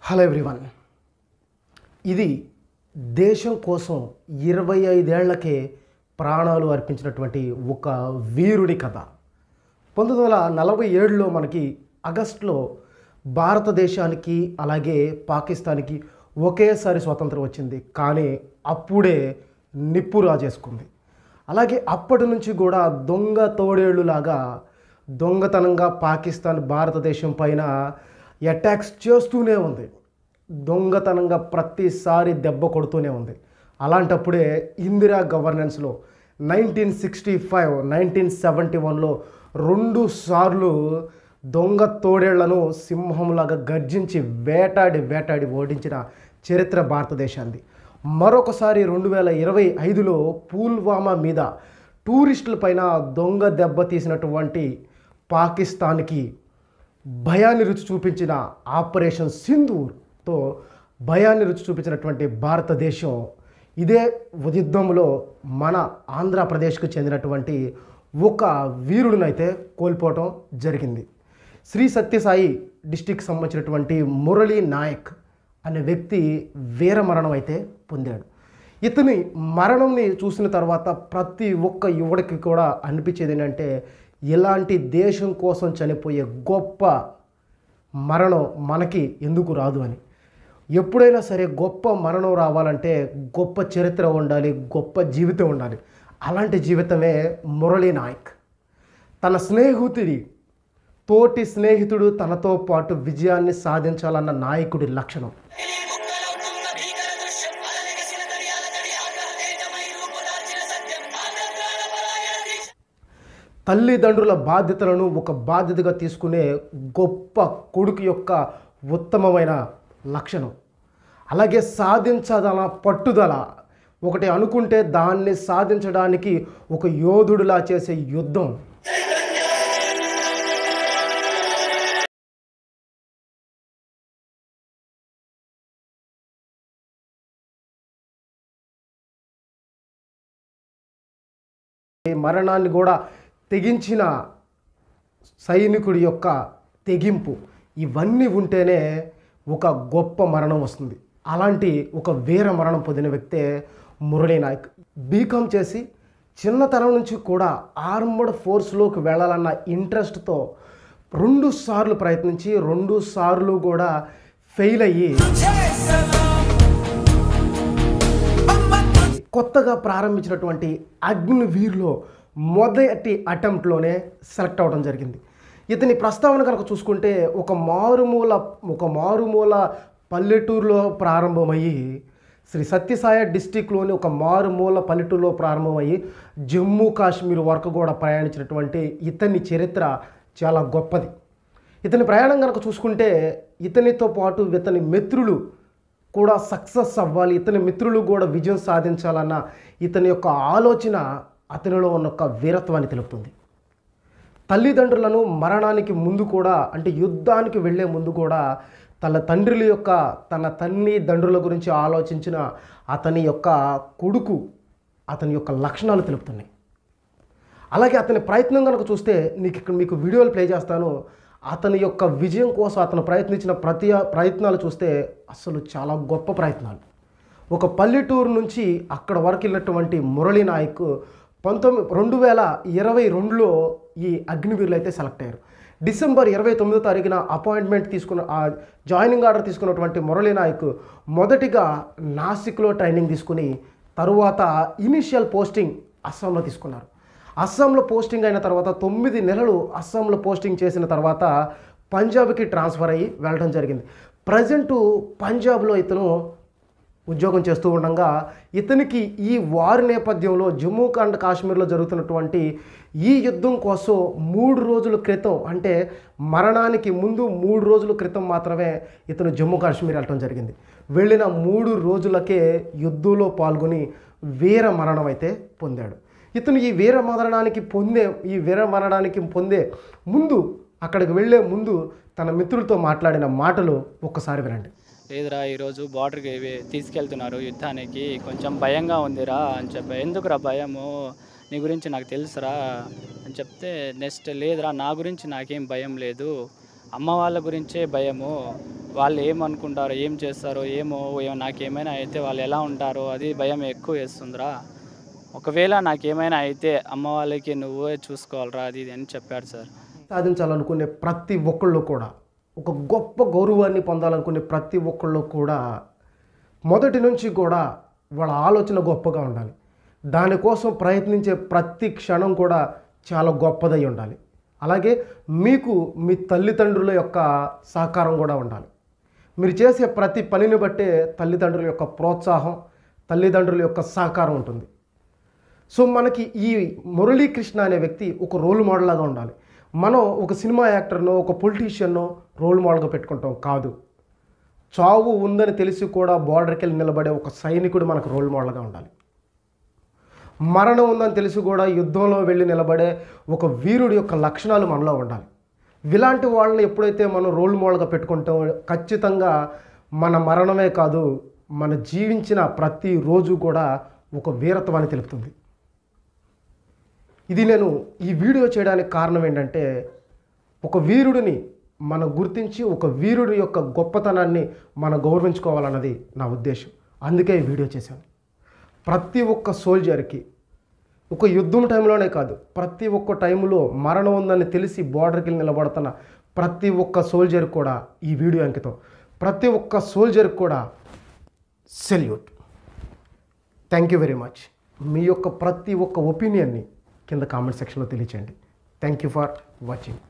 Hello everyone. ఇది దేశం కోసం 25 ఏళ్లకే ప్రాణాలు అర్పించినటువంటి ఒక వీరుడి కథ. 1947లో మనకి ఆగస్టులో భారతదేశానికి అలాగే పాకిస్తాన్కి ఒకేసారి స్వాతంత్రం వచ్చింది. కానీ అప్పుడే నిప్పు రాజేసుకుంది. అలాగే అప్పటి నుంచి కూడా దొంగ తోడేళ్ళులాగా దొంగతనంగా పాకిస్తాన్ భారతదేశం పైన అటాక్స్ చేస్తూనే ఉంది. దొంగతనంగా ప్రతిసారి దెబ్బ కొడుతూనే ఉంది. అలాంటప్పుడే ఇందిరా గవర్నెన్స్లో 1965, 1971లో 2 సార్లు దొంగ తోడేళ్లను సింహంలాగా గర్జించి వేటాడి ఓడించిన చరిత్ర భారతదేశాన్ని. మరొకసారి 2025లో పుల్వామా మీద టూరిస్టుల పైన దొంగ దెబ్బ తీసినటువంటి పాకిస్తాన్కి భయాన్ని రుచి చూపించిన ఆపరేషన్ సింధూర్తో భయాన్ని రుచి చూపించినటువంటి భారతదేశం ఇదే యుద్ధంలో మన ఆంధ్రప్రదేశ్కు చెందినటువంటి ఒక వీరుడినైతే కోల్పోవటం జరిగింది. శ్రీ సత్యసాయి డిస్టిక్ సంబంధించినటువంటి మురళీ నాయక్ అనే వ్యక్తి వీరమరణం అయితే పొందాడు. ఇతని మరణంని చూసిన తర్వాత ప్రతి ఒక్క యువడికి కూడా అనిపించేది ఏంటంటే, ఇలాంటి దేశం కోసం చనిపోయే గొప్ప మరణం మనకి ఎందుకు రాదు అని. ఎప్పుడైనా సరే గొప్ప మరణం రావాలంటే గొప్ప చరిత్ర ఉండాలి, గొప్ప జీవితం ఉండాలి. అలాంటి జీవితమే మురళీ నాయక్. తన తోటి స్నేహితుడు తనతో పాటు విజయాన్ని సాధించాలన్న నాయకుడి లక్షణం. తల్లిదండ్రుల బాధ్యతలను ఒక బాధ్యతగా తీసుకునే గొప్ప కొడుకు యొక్క ఉత్తమమైన లక్షణం. అలాగే సాధించదల పట్టుదల, ఒకటి అనుకుంటే దాన్ని సాధించడానికి ఒక యోధుడిలా చేసే యుద్ధం. మరణాన్ని కూడా తెగించిన సైనికుడి యొక్క తెగింపు, ఇవన్నీ ఉంటేనే ఒక గొప్ప మరణం వస్తుంది. అలాంటి ఒక వీర మరణం పొందిన వ్యక్తే మురళీ నాయక్. బీకామ్ చేసి చిన్నతనం నుంచి కూడా ఆర్మడ్ ఫోర్స్లోకి వెళ్ళాలన్న ఇంట్రెస్ట్తో 2 సార్లు ప్రయత్నించి 2 సార్లు కూడా ఫెయిల్ అయ్యి కొత్తగా ప్రారంభించినటువంటి అగ్నివీర్లో మొదటి అటెంప్ట్లోనే సెలెక్ట్ అవ్వడం జరిగింది. ఇతని ప్రస్తావన కనుక చూసుకుంటే ఒక మారుమూల పల్లెటూరులో ప్రారంభమయ్యి శ్రీ సత్యసాయి డిస్టిక్లోని ఒక మారుమూల పల్లెటూరులో ప్రారంభమయ్యి జమ్మూ కాశ్మీర్ వరకు కూడా ప్రయాణించినటువంటి ఇతని చరిత్ర చాలా గొప్పది. ఇతని ప్రయాణం కనుక చూసుకుంటే ఇతనితో పాటు ఇతని మిత్రులు కూడా సక్సెస్ అవ్వాలి, ఇతని మిత్రులు కూడా విజయం సాధించాలన్న ఇతని యొక్క ఆలోచన అతనిలో ఉన్న ఒక వీరత్వాన్ని తెలుపుతుంది. తల్లిదండ్రులను మరణానికి ముందు కూడా, అంటే యుద్ధానికి వెళ్ళే ముందు కూడా తన తల్లిదండ్రుల గురించి ఆలోచించిన అతని యొక్క కొడుకు అతని యొక్క లక్షణాలు తెలుపుతున్నాయి. అలాగే అతని ప్రయత్నం కనుక చూస్తే మీకు వీడియోలు ప్లే చేస్తాను. అతని యొక్క విజయం కోసం అతను ప్రయత్నించిన ప్రయత్నాలు చూస్తే అసలు చాలా గొప్ప ప్రయత్నాలు. ఒక పల్లెటూరు నుంచి అక్కడ వరకు వెళ్ళినటువంటి మురళీ నాయక్ 2022లో ఈ అగ్నివీరులు అయితే సెలెక్ట్ అయ్యారు. డిసెంబర్ 29వ తారీఖున అపాయింట్మెంట్ జాయినింగ్ ఆర్డర్ తీసుకున్నటువంటి మురళీ నాయక్ మొదటిగా నాసిక్లో ట్రైనింగ్ తీసుకుని తరువాత ఇనిషియల్ పోస్టింగ్ అస్సాంలో తీసుకున్నారు. అస్సాంలో పోస్టింగ్ అయిన తర్వాత 9 నెలలు అస్సాంలో పోస్టింగ్ చేసిన తర్వాత పంజాబ్కి ట్రాన్స్ఫర్ అయ్యి వెళ్ళడం జరిగింది. ప్రజెంటు పంజాబ్లో ఇతను ఉద్యోగం చేస్తూ ఉండగా ఇతనికి ఈ వార్ నేపథ్యంలో జమ్మూ అండ్ కాశ్మీర్లో జరుగుతున్నటువంటి ఈ యుద్ధం కోసం 3 రోజుల క్రితం, అంటే మరణానికి ముందు 3 రోజుల క్రితం మాత్రమే ఇతను జమ్మూ కాశ్మీర్ వెళ్ళడం జరిగింది. వెళ్ళిన 3 రోజులకే యుద్ధంలో పాల్గొని వీర మరణం అయితే పొందాడు. ఇతను ఈ వీర మరణానికి పొందే ముందు, అక్కడికి వెళ్ళే ముందు తన మిత్రులతో మాట్లాడిన మాటలు ఒక్కసారి వినండి. లేదురా, ఈరోజు బార్డర్కి తీసుకెళ్తున్నారు యుద్ధానికి, కొంచెం భయంగా ఉందిరా అని చెప్పి. ఎందుకురా భయము, నీ గురించి నాకు తెలుసురా అని చెప్తే, నెక్స్ట్ లేదురా నా గురించి నాకేం భయం లేదు, అమ్మ వాళ్ళ గురించే భయము. వాళ్ళు ఏమనుకుంటారో, ఏం చేస్తారో ఏమో, నాకేమైనా అయితే వాళ్ళు ఎలా ఉంటారో అది భయం ఎక్కువ వేస్తుందిరా. ఒకవేళ నాకేమైనా అయితే అమ్మ వాళ్ళకి నువ్వే చూసుకోవాలిరా అది ఇది అని చెప్పాడు సార్. సాధించాలనుకునే ప్రతి ఒక్కళ్ళు కూడా, ఒక గొప్ప గౌరవాన్ని పొందాలనుకునే ప్రతి ఒక్కళ్ళు కూడా మొదటి నుంచి కూడా వాళ్ళ ఆలోచన గొప్పగా ఉండాలి. దానికోసం ప్రయత్నించే ప్రతి క్షణం కూడా చాలా గొప్పదై ఉండాలి. అలాగే మీకు మీ తల్లిదండ్రుల యొక్క సహకారం కూడా ఉండాలి. మీరు చేసే ప్రతి పనిని బట్టే తల్లిదండ్రుల యొక్క ప్రోత్సాహం, తల్లిదండ్రుల యొక్క సహకారం ఉంటుంది. సో మనకి ఈ మురళీకృష్ణ అనే వ్యక్తి ఒక రోల్ మోడల్ లాగా ఉండాలి. మనం ఒక సినిమా యాక్టర్నో, ఒక పొలిటీషియన్నో రోల్ మోడల్గా పెట్టుకుంటాం కాదు. చావు ఉందని తెలిసి కూడా బార్డర్కి వెళ్ళి నిలబడే ఒక సైనికుడు మనకు రోల్ మోడల్గా ఉండాలి. మరణం ఉందని తెలిసి కూడా యుద్ధంలో వెళ్ళి నిలబడే ఒక వీరుడి యొక్క లక్షణాలు మనలో ఉండాలి. ఇలాంటి వాళ్ళని ఎప్పుడైతే మనం రోల్ మోడల్గా పెట్టుకుంటామో ఖచ్చితంగా మన మరణమే కాదు, మన జీవించిన ప్రతి రోజు కూడా ఒక వీరత్వాన్ని తెలుపుతుంది. ఇది నేను ఈ వీడియో చేయడానికి కారణం ఏంటంటే, ఒక వీరుడిని మనం గుర్తించి ఒక వీరుడి యొక్క గొప్పతనాన్ని మనం గౌరవించుకోవాలన్నది నా ఉద్దేశం. అందుకే ఈ వీడియో చేశాను. ప్రతి ఒక్క సోల్జర్కి ఒక యుద్ధం టైంలోనే కాదు, ప్రతి ఒక్క టైంలో మరణం ఉందని తెలిసి బార్డర్కి వెళ్ళి నిలబడుతున్న ప్రతి ఒక్క సోల్జర్ కూడా ఈ వీడియో అంకితం. ప్రతి ఒక్క సోల్జర్ కూడా salute. Thank you very much. మీ యొక్క ప్రతి ఒక్క ఒపీనియన్ని కింద కామెంట్ సెక్షన్లో తెలియచేయండి. Thank you for watching.